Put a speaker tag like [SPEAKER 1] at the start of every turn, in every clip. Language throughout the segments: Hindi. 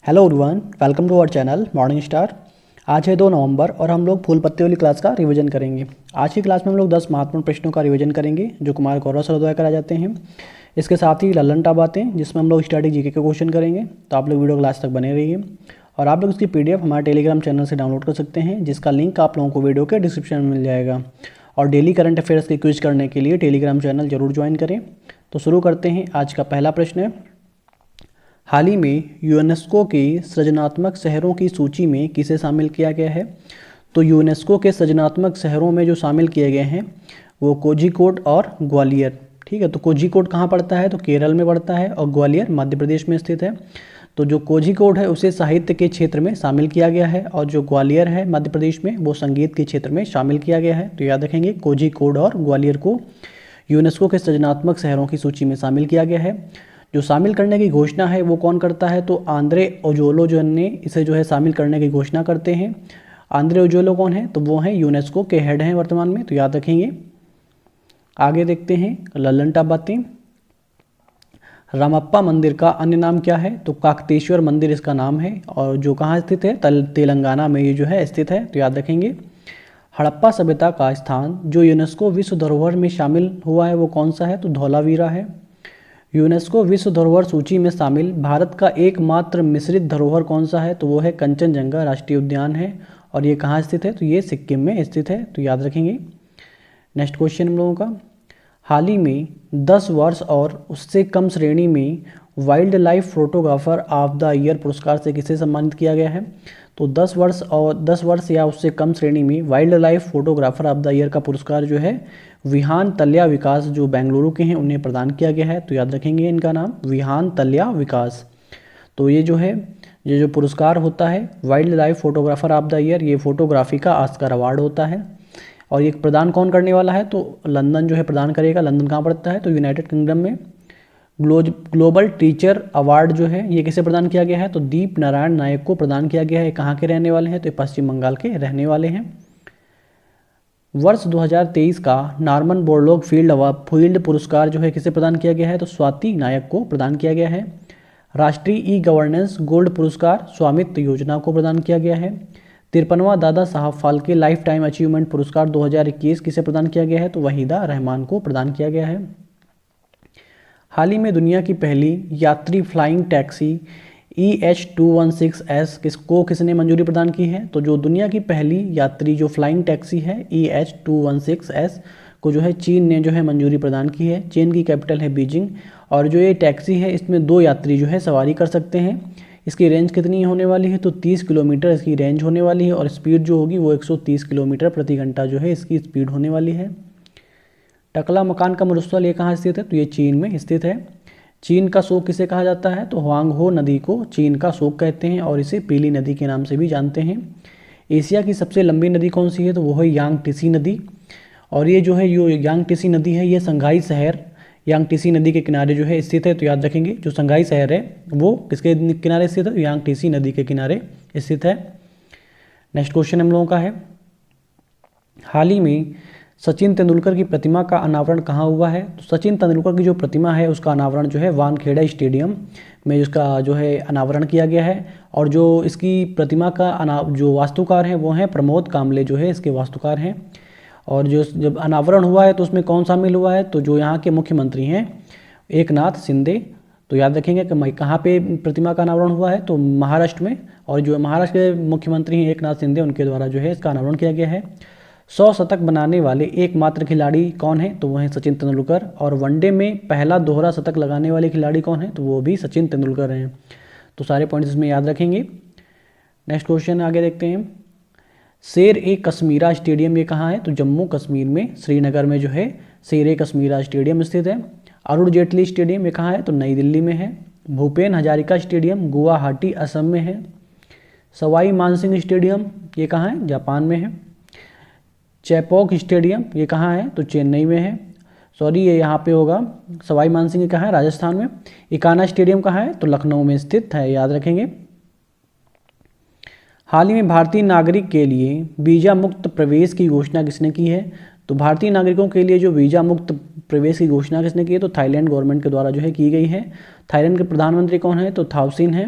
[SPEAKER 1] Hello everyone, welcome to our channel morning star. आज है 2 नवंबर और हम लोग फूल पत्ते वाली क्लास का रिवीजन करेंगे। आज की क्लास में हम लोग 10 महत्वपूर्ण प्रश्नों का रिवीजन करेंगे जो कुमार गौरव सर द्वारा कराए जाते हैं। इसके साथ ही लल्लन टॉप बातें जिसमें हम लोग स्टैटिक जीके के क्वेश्चन करेंगे। तो आप लोग वीडियो क्लास तक बने रहिए और आप लोग इसकी PDF हमारे टेलीग्राम चैनल से डाउनलोड कर सकते हैं, जिसका लिंक आप लोगों को वीडियो के डिस्क्रिप्शन में मिल जाएगा। और डेली करंट अफेयर्स के क्विज करने के लिए टेलीग्राम चैनल जरूर ज्वाइन करें। तो शुरू करते हैं। आज का पहला प्रश्न है, हाल ही में यूनेस्को के सृजनात्मक शहरों की सूची में किसे शामिल किया गया है? तो यूनेस्को के सृजनात्मक शहरों में जो शामिल किए गए हैं वो कोझिकोड और ग्वालियर। ठीक है, तो कोझिकोड कहाँ पड़ता है? तो केरल में पड़ता है और ग्वालियर मध्य प्रदेश में स्थित है। तो जो कोझिकोड है उसे साहित्य के क्षेत्र में शामिल किया गया है और जो ग्वालियर है मध्य प्रदेश में वो संगीत के क्षेत्र में शामिल किया गया है। तो याद रखेंगे, कोझिकोड और ग्वालियर को यूनेस्को के सृजनात्मक शहरों की सूची में शामिल किया गया है। जो शामिल करने की घोषणा है वो कौन करता है? तो आंद्रे ओजोलो जो ने इसे जो है शामिल करने की घोषणा करते हैं। आंद्रे ओजोलो कौन है? तो वो हैं यूनेस्को के हेड हैं वर्तमान में। तो याद रखेंगे। आगे देखते हैं लल्लन टॉप बातें। रामप्पा मंदिर का अन्य नाम क्या है? तो काकतेश्वर मंदिर इसका नाम है और जो कहाँ स्थित है? तेलंगाना में ये जो है स्थित है। तो याद रखेंगे। हड़प्पा सभ्यता का स्थान जो यूनेस्को विश्व धरोहर में शामिल हुआ है वो कौन सा है? तो धौलावीरा है। यूनेस्को विश्व धरोहर सूची में शामिल भारत का एकमात्र मिश्रित धरोहर कौन सा है? तो वो है कंचनजंगा राष्ट्रीय उद्यान है और ये कहाँ स्थित है? तो ये सिक्किम में स्थित है। तो याद रखेंगे। नेक्स्ट क्वेश्चन हम लोगों का, हाल ही में 10 वर्ष और उससे कम श्रेणी में wild life photographer of the year पुरस्कार से किसे सम्मानित किया गया है? तो 10 वर्ष या उससे कम श्रेणी में wild life photographer of the year का पुरस्कार जो है विहान तल्या विकास जो बेंगलुरु के हैं उन्हें प्रदान किया गया है। तो याद रखेंगे इनका नाम विहान तल्या विकास। तो ये जो है ये जो पुरस्कार होता है wild life photographer of the year, ये फोटोग्राफी का ऑस्कर अवार्ड होता है। और ये प्रदान कौन करने वाला है? तो लंदन जो है प्रदान करेगा। लंदन कहाँ पड़ता है? तो यूनाइटेड किंगडम में। ग्लोबल टीचर अवार्ड जो है ये किसे प्रदान किया गया है? तो दीप नारायण नायक को प्रदान किया गया है। कहाँ के रहने वाले हैं? तो पश्चिम बंगाल के रहने वाले हैं। वर्ष 2023 का नॉर्मन बोरलॉग फील्ड पुरस्कार जो है किसे प्रदान किया गया है? तो स्वाति नायक को प्रदान किया गया है। राष्ट्रीय ई गवर्नेंस गोल्ड पुरस्कार स्वामित्व योजना को प्रदान किया गया है। 53वां Dada Saheb Phalke life time achievement पुरस्कार 2021 किसे प्रदान किया गया है? तो वहीदा रहमान को प्रदान किया गया है। हाल ही में दुनिया की पहली यात्री फ्लाइंग टैक्सी EH216S किसने मंजूरी प्रदान की है? तो जो दुनिया की पहली यात्री जो फ्लाइंग टैक्सी है EH216S को जो है चीन ने जो है मंजूरी प्रदान की है। चीन की कैपिटल है बीजिंग और जो ये टैक्सी है इसमें 2 यात्री जो है सवारी कर सकते हैं। इसकी रेंज कितनी होने वाली है? तो 30 किलोमीटर इसकी रेंज होने वाली है और स्पीड जो होगी वो 130 किलोमीटर प्रति घंटा जो है इसकी स्पीड होने वाली है। टकला मकान का मरुस्थल ये कहाँ स्थित है? तो ये चीन में स्थित है। चीन का शोक किसे कहा जाता है? तो हुआंगहो नदी को चीन का शोक कहते हैं और इसे पीली नदी के नाम से भी जानते हैं। एशिया की सबसे लंबी नदी कौन सी है? तो वो है यांगटीसी नदी और ये जो है यांगटीसी नदी है ये संघाई शहर यांगटीसी नदी के किनारे जो है स्थित है। तो याद रखेंगे जो संघाई शहर है वो किसके किनारे स्थित है? यांगटीसी नदी के किनारे स्थित है। नेक्स्ट क्वेश्चन हम लोगों का है, हाल ही में सचिन तेंदुलकर की प्रतिमा का अनावरण कहाँ हुआ है? तो सचिन तेंदुलकर की जो प्रतिमा है उसका अनावरण जो है वानखेड़ा स्टेडियम में उसका जो है अनावरण किया गया है। और जो इसकी प्रतिमा का जो वास्तुकार हैं वो हैं प्रमोद कामले जो है इसके वास्तुकार हैं। और जो जब अनावरण हुआ है तो उसमें कौन शामिल हुआ है? तो जो यहाँ के मुख्यमंत्री हैं एकनाथ शिंदे। तो याद रखेंगे कि कहाँ पे प्रतिमा का अनावरण हुआ है? तो महाराष्ट्र में। और जो महाराष्ट्र के मुख्यमंत्री हैं एकनाथ शिंदे उनके द्वारा जो है इसका अनावरण किया गया है। 100 शतक बनाने वाले एकमात्र खिलाड़ी कौन है? तो वो हैं सचिन तेंदुलकर। और वनडे में पहला दोहरा शतक लगाने वाले खिलाड़ी कौन है? तो वो भी सचिन तेंदुलकर हैं। तो सारे पॉइंट्स इसमें याद रखेंगे। नेक्स्ट क्वेश्चन आगे देखते हैं, शेर ए कश्मीरा स्टेडियम ये कहाँ है? तो जम्मू कश्मीर में श्रीनगर में जो है शेर ए कश्मीरा स्टेडियम स्थित है। अरुण जेटली स्टेडियम ये कहाँ है? तो नई दिल्ली में है। भूपेन हजारिका स्टेडियम गुवाहाटी असम में है। सवाई मानसिंह स्टेडियम ये कहाँ है? जापान में है। चैपॉक स्टेडियम ये कहाँ है? तो चेन्नई में है। सॉरी ये यहाँ पे होगा सवाई मानसिंह कहाँ है? राजस्थान में। इकाना स्टेडियम कहाँ है? तो लखनऊ में स्थित है, याद रखेंगे। हाल ही में भारतीय नागरिक के लिए वीज़ा मुक्त प्रवेश की घोषणा किसने की है? तो भारतीय नागरिकों के लिए जो वीज़ा मुक्त प्रवेश की घोषणा किसने की है? तो थाईलैंड गवर्नमेंट के द्वारा जो है की गई है। थाईलैंड के प्रधानमंत्री कौन है? तो थाउसिन है।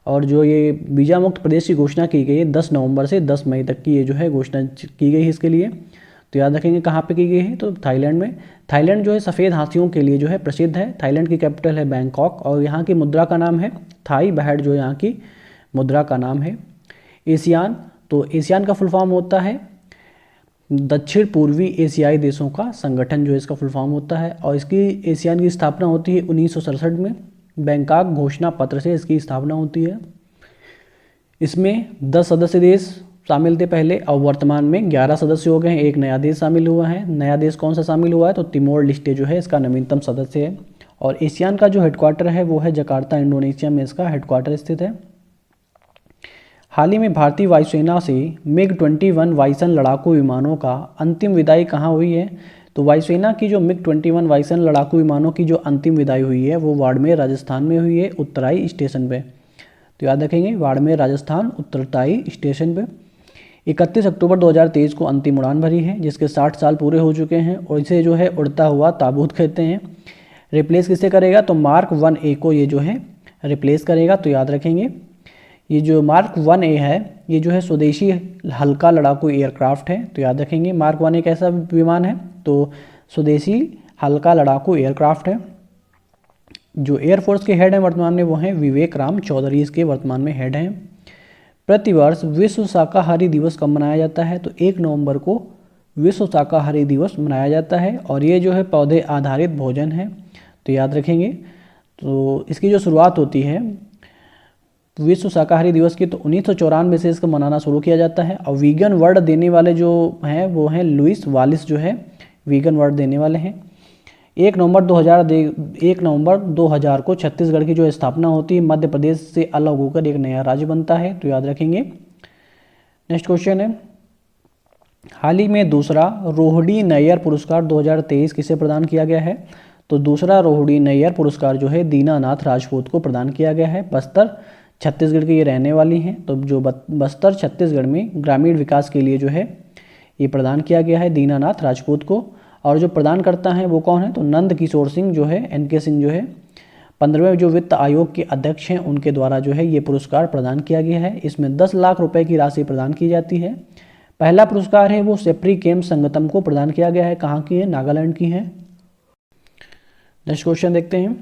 [SPEAKER 1] और जो ये वीज़ा मुक्त प्रदेश की घोषणा की गई है 10 नवंबर से 10 मई तक की ये जो है घोषणा की गई है इसके लिए। तो याद रखेंगे कहाँ पे की गई है, तो थाईलैंड में। थाईलैंड जो है सफ़ेद हाथियों के लिए जो है प्रसिद्ध है। थाईलैंड की कैपिटल है बैंकॉक और यहाँ की मुद्रा का नाम है थाई बाहट, जो यहाँ की मुद्रा का नाम है। एशियान, तो एशियान का फुल फॉर्म होता है दक्षिण पूर्वी एशियाई देशों का संगठन, जो इसका फुल फॉर्म होता है। और इसकी एशियान की स्थापना होती है 1967 में। बैंकॉक घोषणा पत्र से इसकी स्थापना होती है। इसमें 10 सदस्य देश शामिल थे पहले, और वर्तमान में 11 सदस्य हो गए हैं। एक नया देश शामिल हुआ है। नया देश कौन सा शामिल हुआ है, तो तिमोर लेस्टे जो है इसका नवीनतम सदस्य है। और एशियान का जो हेडक्वार्टर है वो है जकार्ता, इंडोनेशिया में इसका हेडक्वार्टर स्थित है। हाल ही में भारतीय वायुसेना से MiG-21 वायुसेना लड़ाकू विमानों का अंतिम विदाई कहाँ हुई है, तो वायुसेना की जो MiG-21 वायुसेना लड़ाकू विमानों की जो अंतिम विदाई हुई है वो बाड़मेर राजस्थान में हुई है, उत्तराई स्टेशन पे। तो याद रखेंगे बाड़मेर राजस्थान उत्तराई स्टेशन पे। 31 अक्टूबर 2023 को अंतिम उड़ान भरी है, जिसके 60 साल पूरे हो चुके हैं और इसे जो है उड़ता हुआ ताबूत कहते हैं। रिप्लेस किससे करेगा, तो मार्क 1A को ये जो है रिप्लेस करेगा। तो याद रखेंगे ये जो मार्क 1A है ये जो है स्वदेशी हल्का लड़ाकू एयरक्राफ्ट है। तो याद रखेंगे मार्क 1A कैसा विमान है, तो स्वदेशी हल्का लड़ाकू एयरक्राफ्ट है। जो एयरफोर्स के हेड हैं वर्तमान में वो हैं विवेक राम चौधरी, इसके वर्तमान में हेड हैं। प्रतिवर्ष विश्व शाकाहारी दिवस कब मनाया जाता है, तो 1 नवंबर को विश्व शाकाहारी दिवस मनाया जाता है। और ये जो है पौधे आधारित भोजन है। तो याद रखेंगे, तो इसकी जो शुरुआत होती है विश्व शाकाहारी दिवस की, तो 1994 से इसको मनाना शुरू किया जाता है। और वीगन वर्ड देने वाले जो हैं वो हैं लुइस वालिस, जो है वीगन वर्ड देने वाले हैं। 1 नवंबर 2000 को छत्तीसगढ़ की जो स्थापना होती है, मध्य प्रदेश से अलग होकर एक नया राज्य बनता है। तो याद रखेंगे। नेक्स्ट क्वेश्चन है, हाल ही में दूसरा रोहिणी नैयर पुरस्कार 2023 किसे प्रदान किया गया है, तो दूसरा रोहिणी नैयर पुरस्कार जो है दीनानाथ राजपूत को प्रदान किया गया है। बस्तर छत्तीसगढ़ की ये रहने वाली हैं। तो जो बस्तर छत्तीसगढ़ में ग्रामीण विकास के लिए जो है ये प्रदान किया गया है दीनानाथ राजपूत को। और जो प्रदान करता है वो कौन है, तो नंद किशोर सिंह जो है, NK सिंह जो है 15वें जो वित्त आयोग के अध्यक्ष हैं उनके द्वारा जो है ये पुरस्कार प्रदान किया गया है। इसमें 10 लाख रुपए की राशि प्रदान की जाती है। पहला पुरस्कार है वो सेप्री केम संगतम को प्रदान किया गया है। कहाँ की है, नागालैंड की है। नेक्स्ट क्वेश्चन देखते हैं,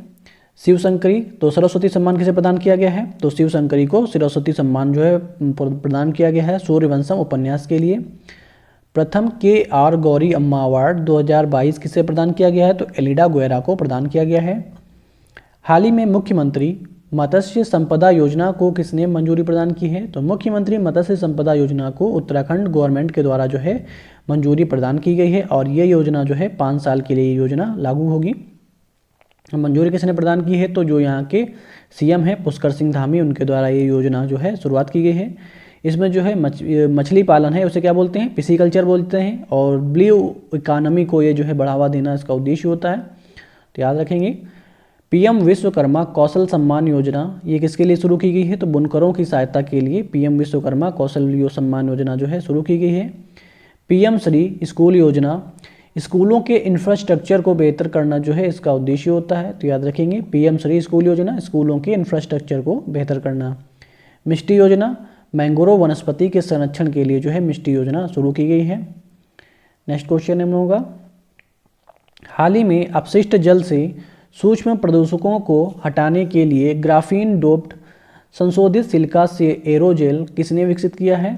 [SPEAKER 1] शिवशंकरी, तो सरस्वती सम्मान किसे प्रदान किया गया है, तो शिवशंकरी को सरस्वती सम्मान जो है प्रदान किया गया है सूर्यवंशम उपन्यास के लिए। प्रथम KR गौरी अम्मा अवार्ड 2022 किसे प्रदान किया गया है, तो एलिडा गुएरा को प्रदान किया गया है। हाल ही में मुख्यमंत्री मत्स्य संपदा योजना को किसने मंजूरी प्रदान की है, तो मुख्यमंत्री मत्स्य संपदा योजना को उत्तराखंड गवर्नमेंट के द्वारा जो है मंजूरी प्रदान की गई है। और ये योजना जो है 5 साल के लिए योजना लागू होगी। मंजूरी किसने प्रदान की है, तो जो यहाँ के CM है पुष्कर सिंह धामी, उनके द्वारा ये योजना जो है शुरुआत की गई है। इसमें जो है मछली पालन है उसे क्या बोलते हैं, पिसीकल्चर बोलते हैं। और ब्लू इकानमी को ये जो है बढ़ावा देना इसका उद्देश्य होता है। तो याद रखेंगे। PM विश्वकर्मा कौशल सम्मान योजना ये किसके लिए शुरू की गई है, तो बुनकरों की सहायता के लिए PM विश्वकर्मा कौशल सम्मान योजना जो है शुरू की गई है। PM श्री स्कूल योजना स्कूलों के इंफ्रास्ट्रक्चर को बेहतर करना जो है इसका उद्देश्य होता है। तो याद रखेंगे PM श्री स्कूल योजना स्कूलों के इंफ्रास्ट्रक्चर को बेहतर करना। मिष्टी योजना मैंग्रोव वनस्पति के संरक्षण के लिए जो है मिष्टी योजना शुरू की गई है। नेक्स्ट क्वेश्चन हम लोगों का, हाल ही में अपशिष्ट जल से सूक्ष्म प्रदूषकों को हटाने के लिए ग्राफीन डोप्ड संशोधित सिलिका से एरोजेल किसने विकसित किया है,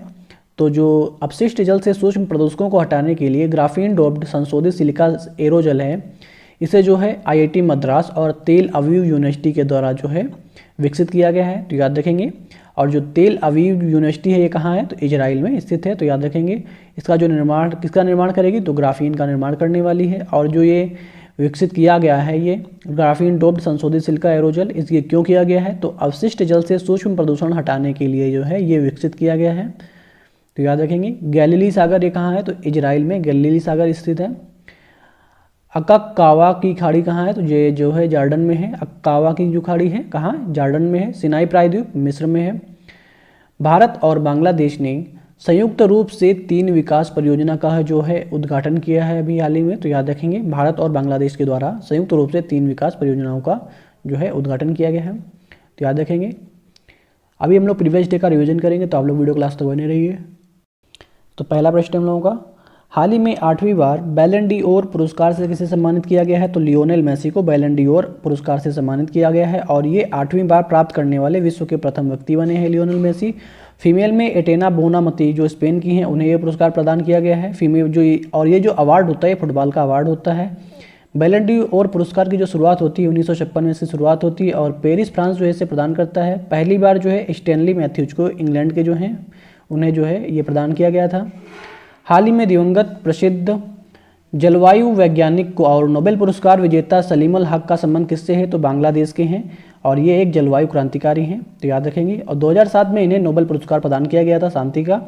[SPEAKER 1] तो जो अपशिष्ट जल से सूक्ष्म प्रदूषकों को हटाने के लिए ग्राफीन डोप्ड संशोधित सिलिका एरोजेल है, इसे जो है IIT मद्रास और तेल अवीव यूनिवर्सिटी के द्वारा जो है विकसित किया गया है। तो याद रखेंगे। और जो तेल अवीव यूनिवर्सिटी है ये कहाँ है, तो इजराइल में स्थित है। तो याद रखेंगे। इसका जो निर्माण किसका निर्माण करेगी, तो ग्राफीन का निर्माण करने वाली है। और जो ये विकसित किया गया है ये ग्राफीन डोप्ड संशोधित सिलिका एरोजेल, इसलिए क्यों किया गया है, तो अवशिष्ट जल से सूक्ष्म प्रदूषण हटाने के लिए जो है ये विकसित किया गया है। तो याद रखेंगे। गैलीली सागर ये कहाँ है, तो इजराइल में गैलीली सागर स्थित है। अक्कावा की खाड़ी कहाँ है, तो ये जो है जॉर्डन में है। अक्कावा की जो खाड़ी है कहाँ, जॉर्डन में है। सिनाई प्रायद्वीप मिस्र में है। भारत और बांग्लादेश ने संयुक्त रूप से 3 विकास परियोजना का जो है उद्घाटन किया है अभी हाल ही में। तो याद रखेंगे भारत और बांग्लादेश के द्वारा संयुक्त रूप से 3 विकास परियोजनाओं का जो है उद्घाटन किया गया है। तो याद रखेंगे। अभी हम लोग प्रीवियस डे का रिवीजन करेंगे, तो आप लोग वीडियो क्लास तक बने रहिए। तो पहला प्रश्न हम लोगों का, हाल ही में 8वीं बार बैलन डी ओर पुरस्कार से किसे सम्मानित किया गया है? तो लियोनेल मेसी को बैलन डी ओर पुरस्कार से सम्मानित किया गया है और ये 8वीं बार प्राप्त करने वाले विश्व के प्रथम व्यक्ति बने हैं लियोनेल मेसी। फीमेल में एटेना बोनामती जो स्पेन की हैं, उन्हें ये पुरस्कार प्रदान किया गया है। फीमेल जो और ये जो अवार्ड होता है फुटबॉल का अवार्ड होता है। बैलन डी ओर पुरस्कार की जो शुरुआत होती है 1956 में इसकी शुरुआत होती है और पेरिस फ्रांस जो है इसे प्रदान करता है। पहली बार जो है स्टैनली मैथ्यूज को इंग्लैंड के जो हैं उन्हें जो है ये प्रदान किया गया था। हाल ही में दिवंगत प्रसिद्ध जलवायु वैज्ञानिक को और नोबेल पुरस्कार विजेता सलीम अल हक का संबंध किससे है? तो बांग्लादेश के हैं और ये एक जलवायु क्रांतिकारी हैं, तो याद रखेंगे। और 2007 में इन्हें नोबेल पुरस्कार प्रदान किया गया था शांति का।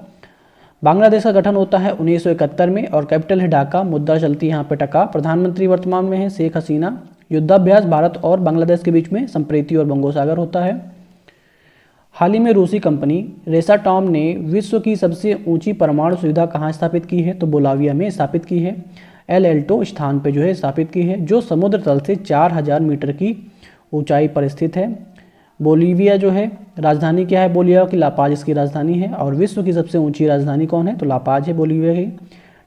[SPEAKER 1] बांग्लादेश का गठन होता है 1971 में और कैपिटल है ढाका। मुद्रा चलती है यहाँ पे टका। प्रधानमंत्री वर्तमान में है शेख हसीना। युद्धाभ्यास भारत और बांग्लादेश के बीच में संप्रीति और बंगोसागर होता है। हाल ही में रूसी कंपनी रेसाटॉम ने विश्व की सबसे ऊंची परमाणु सुविधा कहाँ स्थापित की है? तो बोलाविया में स्थापित की है। एल एल्टो स्थान पे जो है स्थापित की है, जो समुद्र तल से 4000 मीटर की ऊंचाई पर स्थित है। बोलीविया जो है राजधानी क्या है? बोलिविया की लापाज इसकी राजधानी है। और विश्व की सबसे ऊंची राजधानी कौन है? तो लापाज है बोलीविया की।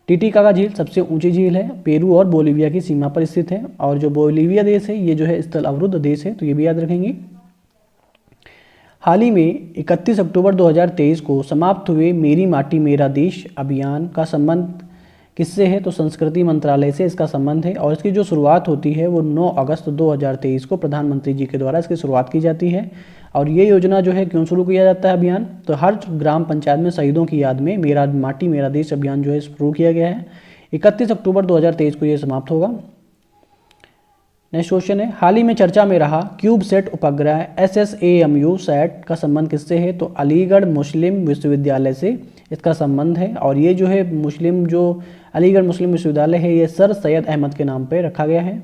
[SPEAKER 1] टिटिकाका झील सबसे ऊंची झील है, पेरू और बोलीविया की सीमा पर स्थित है। और जो बोलीविया देश है ये जो है स्थल अवरुद्ध देश है, तो ये भी याद रखेंगे। हाल ही में 31 अक्टूबर 2023 को समाप्त हुए मेरी माटी मेरा देश अभियान का संबंध किससे है? तो संस्कृति मंत्रालय से इसका संबंध है और इसकी जो शुरुआत होती है वो 9 अगस्त 2023 को प्रधानमंत्री जी के द्वारा इसकी शुरुआत की जाती है। और ये योजना जो है क्यों शुरू किया जाता है अभियान? तो हर ग्राम पंचायत में शहीदों की याद में मेरा माटी मेरा देश अभियान जो है शुरू किया गया है। 31 अक्टूबर 2023 को ये समाप्त होगा। नेक्स्ट क्वेश्चन है, हाल ही में चर्चा में रहा क्यूबसैट उपग्रह SSAMU सैट का संबंध किससे है? तो अलीगढ़ मुस्लिम विश्वविद्यालय से इसका संबंध है। और ये जो है अलीगढ़ मुस्लिम विश्वविद्यालय है ये सर सैयद अहमद के नाम पर रखा गया है,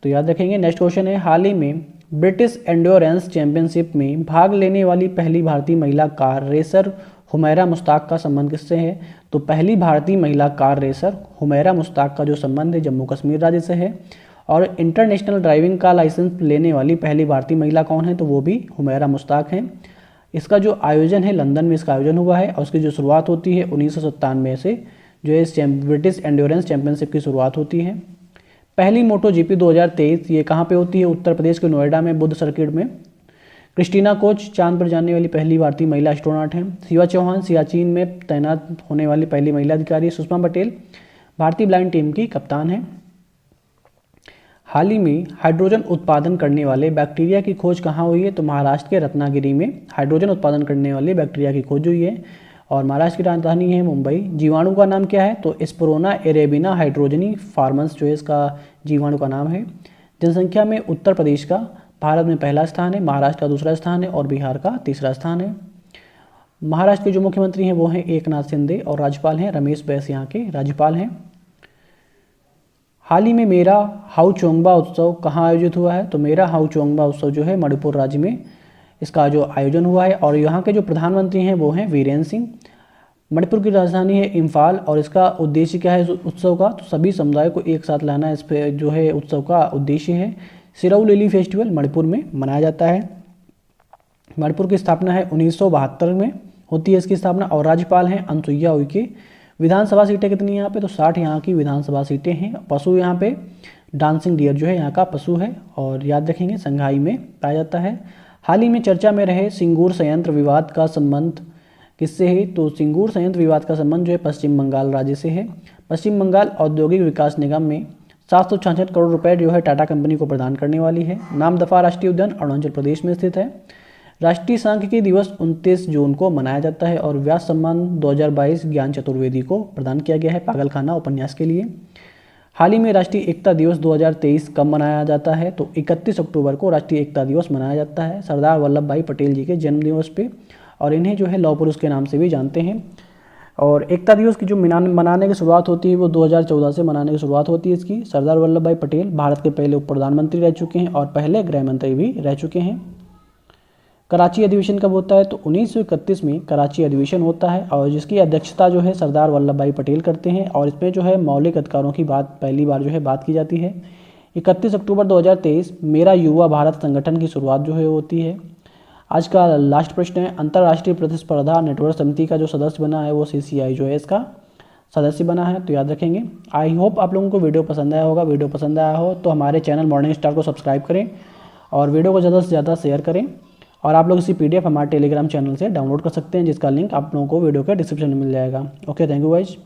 [SPEAKER 1] तो याद रखेंगे। नेक्स्ट क्वेश्चन है, हाल ही में ब्रिटिश एंड्योरेंस चैंपियनशिप में भाग लेने वाली पहली भारतीय महिला कार रेसर हुमैरा मुश्ताक का संबंध किससे है? तो पहली भारतीय महिला कार रेसर हुमैरा मुश्ताक का जो संबंध है जम्मू कश्मीर राज्य से है। और इंटरनेशनल ड्राइविंग का लाइसेंस लेने वाली पहली भारतीय महिला कौन है? तो वो भी हुमैरा मुश्ताक हैं। इसका जो आयोजन है लंदन में इसका आयोजन हुआ है और उसकी जो शुरुआत होती है 1997 से जो है ब्रिटिश एंड्योरेंस चैंपियनशिप की शुरुआत होती है। पहली मोटो GP 2023 ये कहाँ पे होती है? उत्तर प्रदेश के नोएडा में बुद्ध सर्किट में। क्रिस्टीना कोच चांद पर जाने वाली पहली भारतीय महिला एस्ट्रोनॉट हैं। शिवा चौहान सियाचिन में तैनात होने वाली पहली महिला अधिकारी। सुषमा पटेल भारतीय ब्लाइंड टीम की कप्तान हैं। हाल ही में हाइड्रोजन उत्पादन करने वाले बैक्टीरिया की खोज कहाँ हुई है? तो महाराष्ट्र के रत्नागिरी में हाइड्रोजन उत्पादन करने वाले बैक्टीरिया की खोज हुई है और महाराष्ट्र की राजधानी है मुंबई। जीवाणु का नाम क्या है? तो स्पोरोना एरेबिना हाइड्रोजनी फार्मस जो है इसका जीवाणु का नाम है। जनसंख्या में उत्तर प्रदेश का भारत में पहला स्थान है, महाराष्ट्र का दूसरा स्थान है और बिहार का तीसरा स्थान है। महाराष्ट्र के जो मुख्यमंत्री हैं वो हैं एकनाथ शिंदे और राज्यपाल हैं रमेश बैस यहाँ के राज्यपाल हैं। हाल ही में मेरा हाउ चोंगबा उत्सव कहाँ आयोजित हुआ है? तो मेरा हाउ चोंगबा उत्सव जो है मणिपुर राज्य में इसका जो आयोजन हुआ है और यहाँ के जो प्रधानमंत्री हैं वो हैं वीरेंद्र सिंह। मणिपुर की राजधानी है इम्फाल और इसका उद्देश्य क्या है उत्सव का? तो सभी समुदाय को एक साथ लाना इस पे जो है उत्सव का उद्देश्य है। सिराउ लिली फेस्टिवल मणिपुर में मनाया जाता है। मणिपुर की स्थापना है 1972 में होती है इसकी स्थापना और राज्यपाल हैं अनुसुईया उइके। विधानसभा सीटें कितनी यहाँ पे? तो 60 यहाँ की विधानसभा सीटें हैं। पशु यहाँ पे डांसिंग डियर जो है यहाँ का पशु है और याद रखेंगे संघाई में पाया जाता है। हाल ही में चर्चा में रहे सिंगूर संयंत्र विवाद का संबंध किससे है? तो सिंगूर संयंत्र विवाद का संबंध जो है पश्चिम बंगाल राज्य से है। पश्चिम बंगाल औद्योगिक विकास निगम में 766 करोड़ रुपए जो है टाटा कंपनी को प्रदान करने वाली है। नामदफा राष्ट्रीय उद्यान अरुणाचल प्रदेश में स्थित है। राष्ट्रीय सांख्यिकी दिवस 29 जून को मनाया जाता है और व्यास सम्मान 2022 ज्ञान चतुर्वेदी को प्रदान किया गया है पागलखाना उपन्यास के लिए। हाल ही में राष्ट्रीय एकता दिवस 2023 कब मनाया जाता है? तो 31 अक्टूबर को राष्ट्रीय एकता दिवस मनाया जाता है सरदार वल्लभ भाई पटेल जी के जन्म दिवस पे और इन्हें जो है लौह पुरुष के नाम से भी जानते हैं। और एकता दिवस की जो मनाने की शुरुआत होती है वो 2014 से मनाने की शुरुआत होती है इसकी। सरदार वल्लभ भाई पटेल भारत के पहले उप प्रधानमंत्री रह चुके हैं और पहले गृह मंत्री भी रह चुके हैं। कराची अधिवेशन कब होता है? तो 1931 में कराची अधिवेशन होता है और जिसकी अध्यक्षता जो है सरदार वल्लभ भाई पटेल करते हैं और इसमें जो है मौलिक अधिकारों की बात पहली बार जो है बात की जाती है। 31 अक्टूबर 2023 मेरा युवा भारत संगठन की शुरुआत जो है होती है। आज का लास्ट प्रश्न है, अंतर्राष्ट्रीय प्रतिस्पर्धा नेटवर्क समिति का जो सदस्य बना है वो CCI जो है इसका सदस्य बना है, तो याद रखेंगे। आई होप आप लोगों को वीडियो पसंद आया होगा। वीडियो पसंद आया हो तो हमारे चैनल मॉर्निंग स्टार को सब्सक्राइब करें और वीडियो को ज़्यादा से ज़्यादा शेयर करें। और आप लोग इसी PDF हमारे टेलीग्राम चैनल से डाउनलोड कर सकते हैं, जिसका लिंक आप लोगों को वीडियो के डिस्क्रिप्शन में मिल जाएगा। Okay, thank you guys.